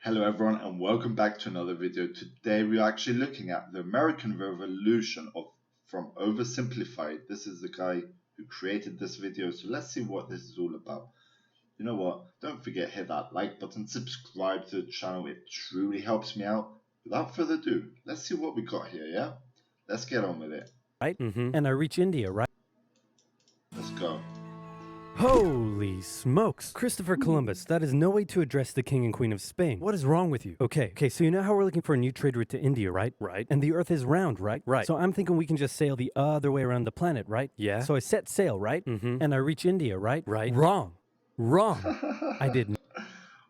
Hello everyone and welcome back to another video. Today we are actually looking at the American Revolution from Oversimplified. This is the guy who created this video, so let's see what this is all about. You know what, don't forget hit that like button, subscribe to the channel, it truly helps me out. Without further ado, let's see what we got here, yeah? Let's get on with it. Right? And I reach India, right? Let's go. Holy smokes. Christopher Columbus, that is no way to address the king and queen of Spain. What is wrong with you? Okay, so you know how we're looking for a new trade route to India, right? Right. And the earth is round, right? Right. So I'm thinking we can just sail the other way around the planet, right? Yeah. So I set sail, right? And I reach India, right? Right. Wrong. I did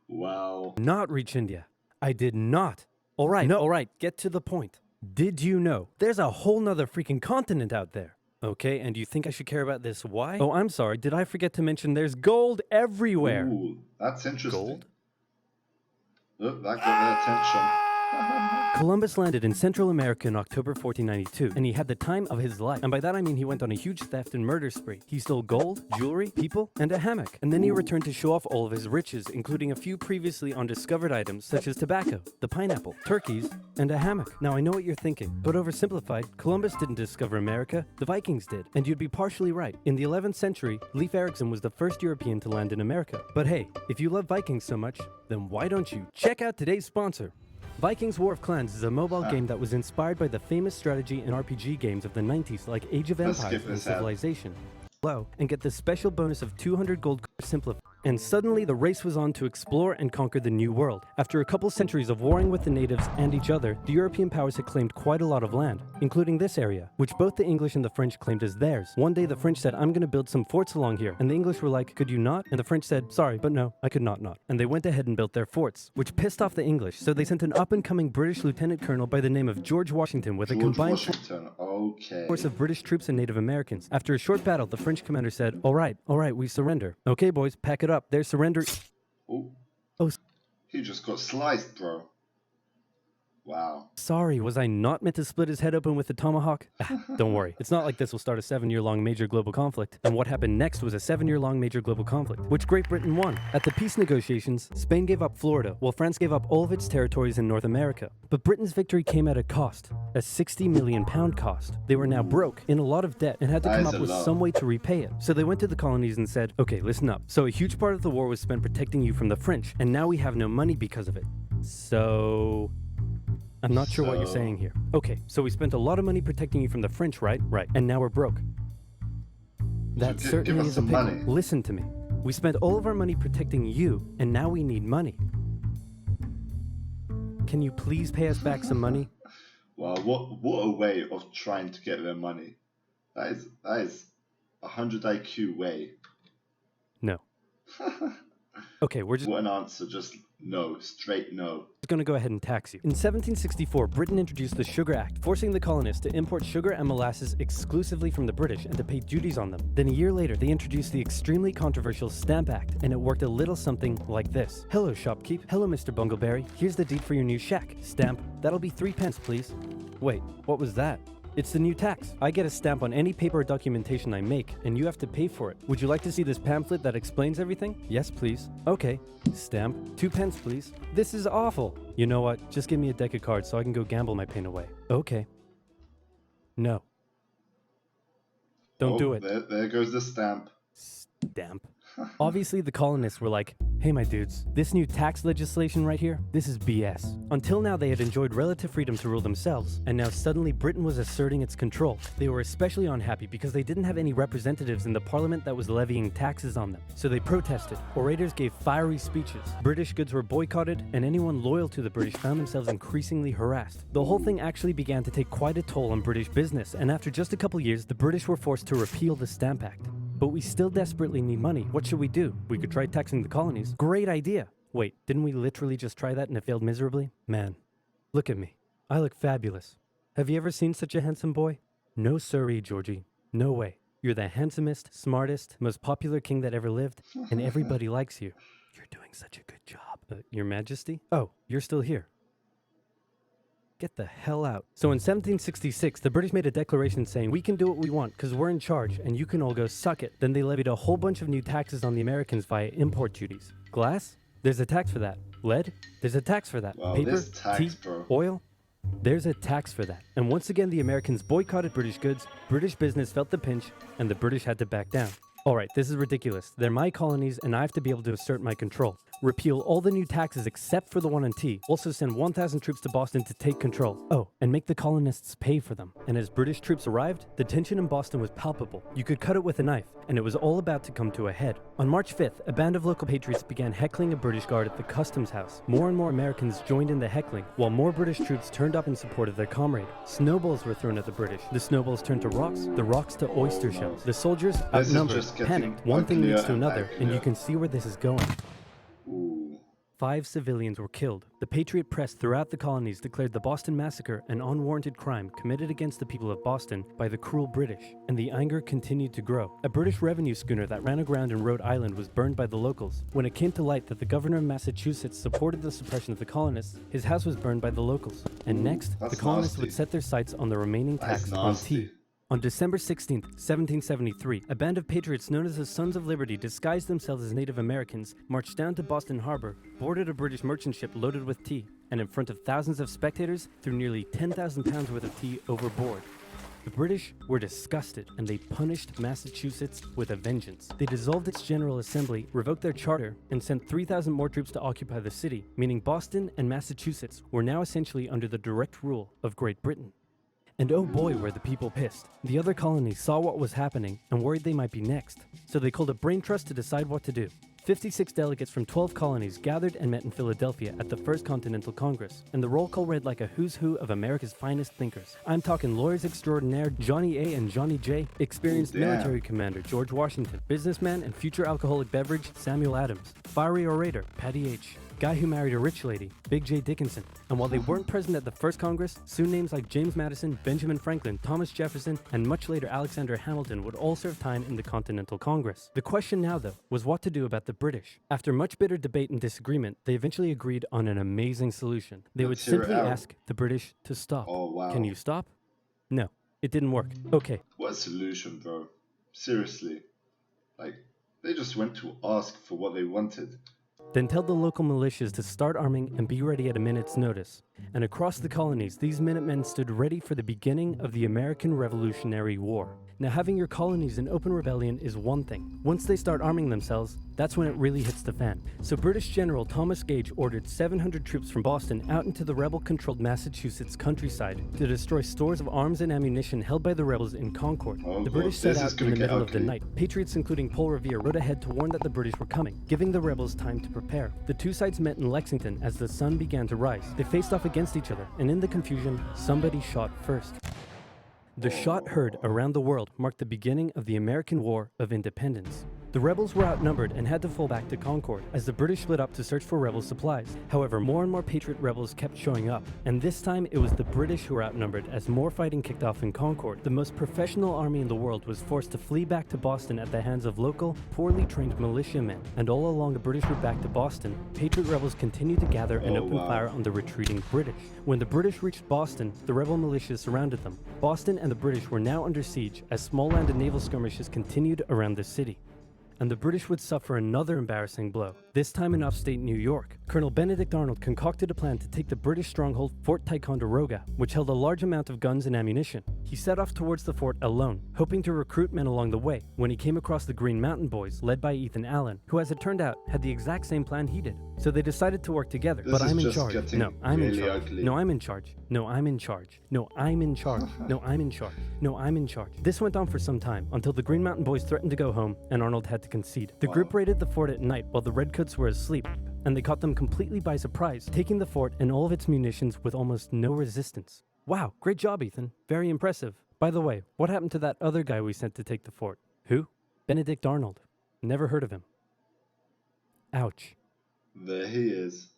Wow. not reach India. I did not. All right, get to the point. Did you know there's a whole nother freaking continent out there? Okay, and do you think I should care about this? Why? Oh, I'm sorry. Did I forget to mention there's gold everywhere? Ooh, that's interesting. Gold? Look, that got their attention. Columbus landed in Central America in October 1492, and he had the time of his life. And by that I mean he went on a huge theft and murder spree. He stole gold, jewelry, people, and a hammock. And then he returned to show off all of his riches, including a few previously undiscovered items such as tobacco, the pineapple, turkeys, and a hammock. Now I know what you're thinking, but oversimplified, Columbus didn't discover America, the Vikings did. And you'd be partially right. In the 11th century, Leif Erikson was the first European to land in America. But hey, if you love Vikings so much, then why don't you check out today's sponsor? Vikings War of Clans is a mobile game that was inspired by the famous strategy and RPG games of the 90s like Age of Empires and Civilization. And get the special bonus of 200 gold simplified. And suddenly the race was on to explore and conquer the new world. After a couple centuries of warring with the natives and each other, the European powers had claimed quite a lot of land, including this area, which both the English and the French claimed as theirs. One day the French said, "I'm gonna build some forts along here." And the English were like, "Could you not?" And the French said, "Sorry, but no, I could not." And they went ahead and built their forts, which pissed off the English, so they sent an up-and-coming British lieutenant colonel by the name of George Washington with a combined force of British troops and Native Americans. After a short battle, the French commander said, all right, we surrender. Okay, boys, pack it up. They're surrendering. Oh, he just got sliced, bro. Wow. Sorry, was I not meant to split his head open with a tomahawk? Don't worry. It's not like this will start a 7-year-long major global conflict. And what happened next was a 7-year-long major global conflict, which Great Britain won. At the peace negotiations, Spain gave up Florida, while France gave up all of its territories in North America. But Britain's victory came at a cost, a £60 million cost. They were now broke, in a lot of debt, and had to come up with some way to repay it. So they went to the colonies and said, okay, listen up. So a huge part of the war was spent protecting you from the French, and now we have no money because of it. So... I'm not sure what you're saying here. Okay, so we spent a lot of money protecting you from the French, right? Right. And now we're broke. That certainly is a pickle. Listen to me. We spent all of our money protecting you, and now we need money. Can you please pay us back some money? Wow, what a way of trying to get their money. That is 100 IQ way. No. Okay, we're just... What an answer, just no, straight no. Going to go ahead and tax you. In 1764, Britain introduced the Sugar Act, forcing the colonists to import sugar and molasses exclusively from the British and to pay duties on them. Then a year later, they introduced the extremely controversial Stamp Act, and it worked a little something like this. Hello, shopkeep. Hello, Mr. Bungleberry. Here's the deed for your new shack. Stamp. That'll be 3 pence, please. Wait, what was that? It's the new tax. I get a stamp on any paper or documentation I make, and you have to pay for it. Would you like to see this pamphlet that explains everything? Yes, please. Okay. Stamp. 2 pence, please. This is awful. You know what? Just give me a deck of cards so I can go gamble my pain away. Okay. No. Don't do it. There goes the stamp. Stamp. Obviously, the colonists were like, hey, my dudes, this new tax legislation right here, this is BS. Until now, they had enjoyed relative freedom to rule themselves, and now suddenly Britain was asserting its control. They were especially unhappy because they didn't have any representatives in the parliament that was levying taxes on them. So they protested. Orators gave fiery speeches. British goods were boycotted, and anyone loyal to the British found themselves increasingly harassed. The whole thing actually began to take quite a toll on British business, and after just a couple years, the British were forced to repeal the Stamp Act. But we still desperately need money. What should we do? We could try taxing the colonies. Great idea. Wait, didn't we literally just try that and it failed miserably? Man, look at me. I look fabulous. Have you ever seen such a handsome boy? No siree, Georgie. No way. You're the handsomest, smartest, most popular king that ever lived, and everybody likes you. You're doing such a good job. Your Majesty? Oh, you're still here. Get the hell out. So in 1766, the British made a declaration saying, we can do what we want because we're in charge and you can all go suck it. Then they levied a whole bunch of new taxes on the Americans via import duties. Glass? There's a tax for that. Lead? There's a tax for that. Wow, Paper, this tax, tea, bro. oil? There's a tax for that. And once again, the Americans boycotted British goods, British business felt the pinch, and the British had to back down. Alright, this is ridiculous. They're my colonies, and I have to be able to assert my control. Repeal all the new taxes except for the one on tea. Also send 1,000 troops to Boston to take control. Oh, and make the colonists pay for them. And as British troops arrived, the tension in Boston was palpable. You could cut it with a knife, and it was all about to come to a head. On March 5th, a band of local patriots began heckling a British guard at the customs house. More and more Americans joined in the heckling, while more British troops turned up in support of their comrade. Snowballs were thrown at the British. The snowballs turned to rocks, the rocks to oyster shells. The soldiers, outnumbered, panicked. One thing leads to another, and you can see where this is going. Ooh. 5 civilians were killed. The Patriot press throughout the colonies declared the Boston Massacre an unwarranted crime committed against the people of Boston by the cruel British, and the anger continued to grow. A British revenue schooner that ran aground in Rhode Island was burned by the locals. When it came to light that the governor of Massachusetts supported the suppression of the colonists, his house was burned by the locals. And next, That's the colonists nasty. would set their sights on the remaining That's tax on nasty. tea. On December 16, 1773, a band of patriots known as the Sons of Liberty disguised themselves as Native Americans, marched down to Boston Harbor, boarded a British merchant ship loaded with tea, and in front of thousands of spectators, threw nearly 10,000 pounds worth of tea overboard. The British were disgusted, and they punished Massachusetts with a vengeance. They dissolved its General Assembly, revoked their charter, and sent 3,000 more troops to occupy the city, meaning Boston and Massachusetts were now essentially under the direct rule of Great Britain. And oh boy, were the people pissed. The other colonies saw what was happening and worried they might be next. So they called a brain trust to decide what to do. 56 delegates from 12 colonies gathered and met in Philadelphia at the First Continental Congress, and the roll call read like a who's who of America's finest thinkers. I'm talking lawyers extraordinaire Johnny A and Johnny J, experienced military commander George Washington, businessman and future alcoholic beverage Samuel Adams, fiery orator Patty H., guy who married a rich lady, Big J. Dickinson. And while they weren't present at the first Congress, soon names like James Madison, Benjamin Franklin, Thomas Jefferson, and much later Alexander Hamilton would all serve time in the Continental Congress. The question now, though, was what to do about the British. After much bitter debate and disagreement, they eventually agreed on an amazing solution. They would simply ask the British to stop. Oh, wow. Can you stop? No, it didn't work. Okay. What a solution, bro. Seriously. Like, they just went to ask for what they wanted. Then tell the local militias to start arming and be ready at a minute's notice. And across the colonies, these Minutemen stood ready for the beginning of the American Revolutionary War. Now, having your colonies in open rebellion is one thing. Once they start arming themselves, that's when it really hits the fan. So British General Thomas Gage ordered 700 troops from Boston out into the rebel-controlled Massachusetts countryside to destroy stores of arms and ammunition held by the rebels in Concord. The British set out in the middle of the night. Patriots including Paul Revere rode ahead to warn that the British were coming, giving the rebels time to prepare. The two sides met in Lexington as the sun began to rise. They faced off against each other, and in the confusion, somebody shot first. The shot heard around the world marked the beginning of the American War of Independence. The rebels were outnumbered and had to fall back to Concord as the British split up to search for rebel supplies. However, more and more Patriot rebels kept showing up, and this time it was the British who were outnumbered as more fighting kicked off in Concord. The most professional army in the world was forced to flee back to Boston at the hands of local, poorly trained militiamen. And all along the British route back to Boston, Patriot rebels continued to gather and open fire on the retreating British. When the British reached Boston, the rebel militias surrounded them. Boston and the British were now under siege as small land and naval skirmishes continued around the city. And the British would suffer another embarrassing blow, this time in upstate New York. Colonel Benedict Arnold concocted a plan to take the British stronghold Fort Ticonderoga, which held a large amount of guns and ammunition. He set off towards the fort alone, hoping to recruit men along the way, when he came across the Green Mountain Boys, led by Ethan Allen, who, as it turned out, had the exact same plan he did. So they decided to work together. But I'm in charge. No, I'm in charge. No, I'm in charge. No, I'm in charge. No, I'm in charge. No, I'm in charge. No, I'm in charge. This went on for some time, until the Green Mountain Boys threatened to go home, and Arnold had to concede. The group raided the fort at night while the Redcoats were asleep, and they caught them completely by surprise, taking the fort and all of its munitions with almost no resistance. Wow, great job, Ethan. Very impressive. By the way, what happened to that other guy we sent to take the fort? Who? Benedict Arnold. Never heard of him. Ouch. There he is.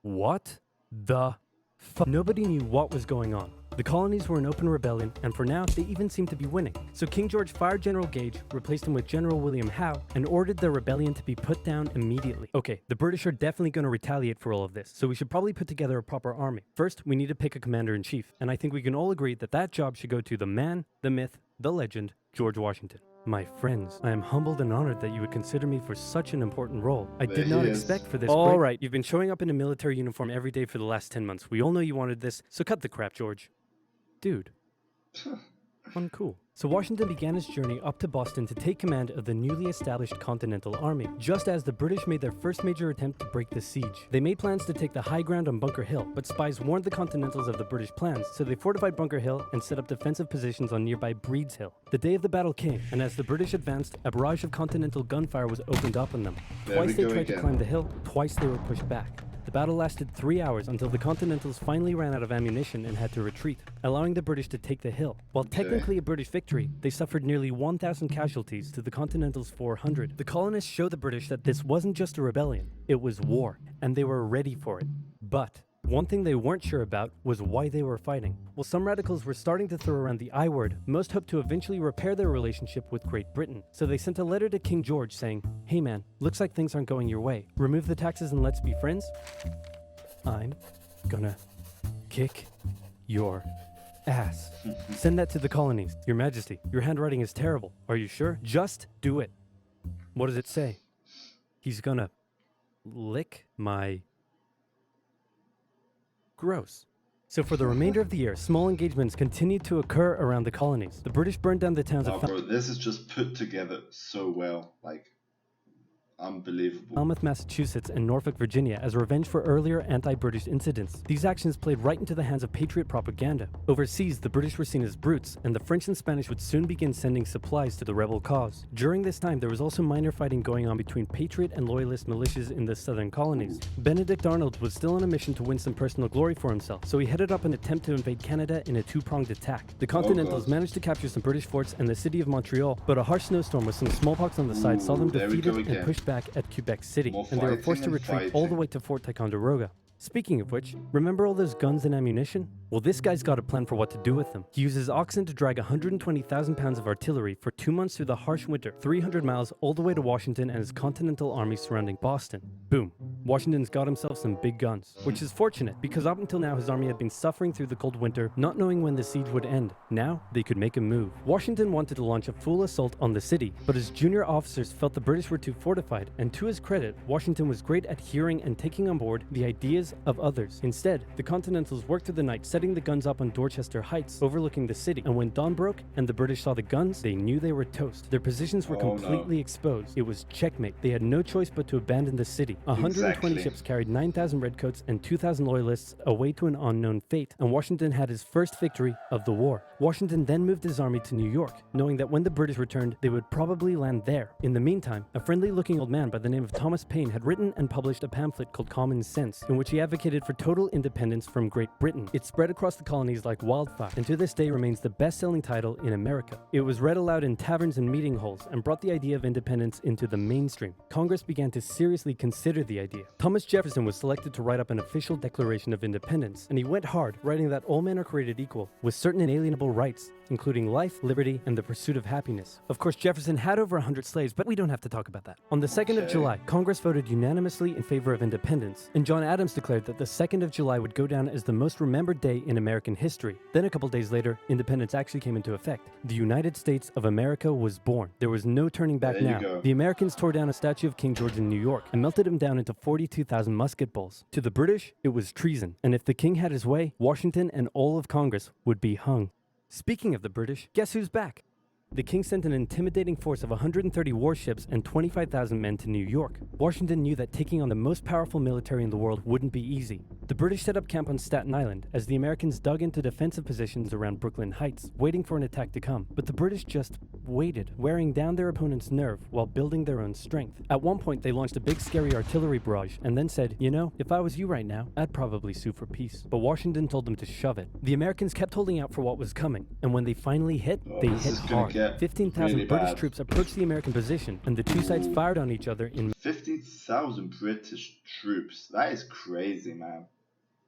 What the fuck? Nobody knew what was going on. The colonies were in open rebellion, and for now, they even seemed to be winning. So King George fired General Gage, replaced him with General William Howe, and ordered the rebellion to be put down immediately. Okay, the British are definitely going to retaliate for all of this, so we should probably put together a proper army. First, we need to pick a commander-in-chief, and I think we can all agree that that job should go to the man, the myth, the legend, George Washington. My friends, I am humbled and honored that you would consider me for such an important role. I There did he not is. expect for this. All right, you've been showing up in a military uniform every day for the last 10 months. We all know you wanted this, so cut the crap, George. Dude. Uncool. So Washington began his journey up to Boston to take command of the newly established Continental Army, just as the British made their first major attempt to break the siege. They made plans to take the high ground on Bunker Hill, but spies warned the Continentals of the British plans, so they fortified Bunker Hill and set up defensive positions on nearby Breed's Hill. The day of the battle came, and as the British advanced, a barrage of Continental gunfire was opened up on them. Twice they tried to climb the hill, twice they were pushed back. The battle lasted 3 hours until the Continentals finally ran out of ammunition and had to retreat, allowing the British to take the hill. While technically a British victory, they suffered nearly 1,000 casualties to the Continentals' 400. The colonists showed the British that this wasn't just a rebellion, it was war, and they were ready for it. But one thing they weren't sure about was why they were fighting. While some radicals were starting to throw around the I word, most hoped to eventually repair their relationship with Great Britain. So they sent a letter to King George saying, "Hey man, looks like things aren't going your way. Remove the taxes and let's be friends? I'm gonna kick your ass." Send that to the colonies. Your Majesty, your handwriting is terrible. Are you sure? Just do it. What does it say? He's gonna lick my... Gross. So for the remainder of the year, small engagements continued to occur around the colonies. The British burned down the towns of Bro, this is just put together so well, like, unbelievable. Falmouth, Massachusetts, and Norfolk, Virginia as revenge for earlier anti-British incidents. These actions played right into the hands of patriot propaganda. Overseas, the British were seen as brutes, and the French and Spanish would soon begin sending supplies to the rebel cause. During this time, there was also minor fighting going on between patriot and loyalist militias in the southern colonies. Benedict Arnold was still on a mission to win some personal glory for himself, so he headed up an attempt to invade Canada in a two-pronged attack. The Continentals managed to capture some British forts and the city of Montreal, but a harsh snowstorm with some smallpox on the side saw them defeated and pushed back at Quebec City, and they were forced to retreat all the way to Fort Ticonderoga. Speaking of which, remember all those guns and ammunition? Well, this guy's got a plan for what to do with them. He uses oxen to drag 120,000 pounds of artillery for 2 months through the harsh winter, 300 miles all the way to Washington and his Continental Army surrounding Boston. Boom. Washington's got himself some big guns, which is fortunate because up until now his army had been suffering through the cold winter, not knowing when the siege would end. Now, they could make a move. Washington wanted to launch a full assault on the city, but his junior officers felt the British were too fortified, and to his credit, Washington was great at hearing and taking on board the ideas of others. Instead, the Continentals worked through the night setting the guns up on Dorchester Heights, overlooking the city, and when dawn broke and the British saw the guns, they knew they were toast. Their positions were completely exposed. It was checkmate. They had no choice but to abandon the city. 120 ships carried 9,000 redcoats and 2,000 loyalists away to an unknown fate, and Washington had his first victory of the war. Washington then moved his army to New York, knowing that when the British returned, they would probably land there. In the meantime, a friendly-looking old man by the name of Thomas Paine had written and published a pamphlet called Common Sense, in which he advocated for total independence from Great Britain. It spread across the colonies like wildfire, and to this day remains the best-selling title in America. It was read aloud in taverns and meeting halls, and brought the idea of independence into the mainstream. Congress began to seriously consider the idea. Thomas Jefferson was selected to write up an official Declaration of Independence, and he went hard, writing that all men are created equal, with certain inalienable rights, including life, liberty, and the pursuit of happiness. Of course, Jefferson had over 100 slaves, but we don't have to talk about that. On the 2nd of July, Congress voted unanimously in favor of independence, and John Adams declared that the 2nd of July would go down as the most remembered day in American history. Then a couple days later, independence actually came into effect. The United States of America was born. There was no turning back now. The Americans tore down a statue of King George in New York and melted him down into 42,000 musket balls. To the British, it was treason, and if the king had his way, Washington and all of Congress would be hung. Speaking of the British, guess who's back? The king sent an intimidating force of 130 warships and 25,000 men to New York. Washington knew that taking on the most powerful military in the world wouldn't be easy. The British set up camp on Staten Island as the Americans dug into defensive positions around Brooklyn Heights, waiting for an attack to come. But the British just waited, wearing down their opponent's nerve while building their own strength. At one point, they launched a big scary artillery barrage and then said, "You know, if I was you right now, I'd probably sue for peace." But Washington told them to shove it. The Americans kept holding out for what was coming, and when they finally hit, they hit hard. 15,000 really British bad. troops approached the American position, and the two sides fired on each other in 50,000 British troops. That is crazy, man.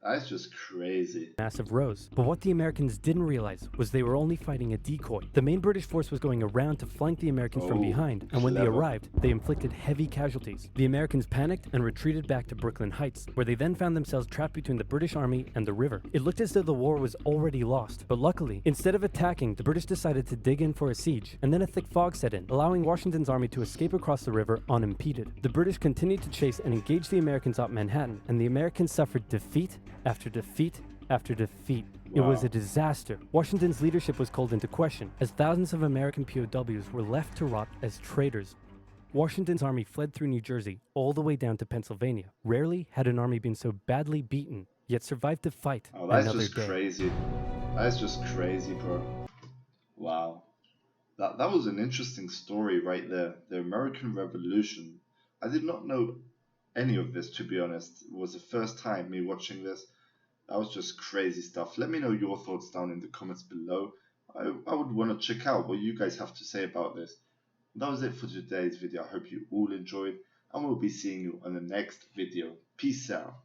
That's just crazy. massive rows. But what the Americans didn't realize was they were only fighting a decoy. The main British force was going around to flank the Americans from Oh, behind, and when they clever. arrived, they inflicted heavy casualties. The Americans panicked and retreated back to Brooklyn Heights, where they then found themselves trapped between the British Army and the river. It looked as though the war was already lost, but luckily, instead of attacking, the British decided to dig in for a siege, and then a thick fog set in, allowing Washington's army to escape across the river unimpeded. The British continued to chase and engage the Americans at Manhattan, and the Americans suffered defeat after defeat after defeat. It was Wow. a disaster. Washington's leadership was called into question, as thousands of American POWs were left to rot as traitors. Washington's army fled through New Jersey all the way down to Pennsylvania. Rarely had an army been so badly beaten, yet survived to fight Oh, that's another just day. crazy. That's just crazy, bro. Wow. That was an interesting story right there. The American Revolution. I did not know any of this, to be honest. It was the first time me watching this. That was just crazy stuff. Let me know your thoughts down in the comments below. I would want to check out what you guys have to say about this. That was it for today's video. I hope you all enjoyed, and we'll be seeing you on the next video. Peace out.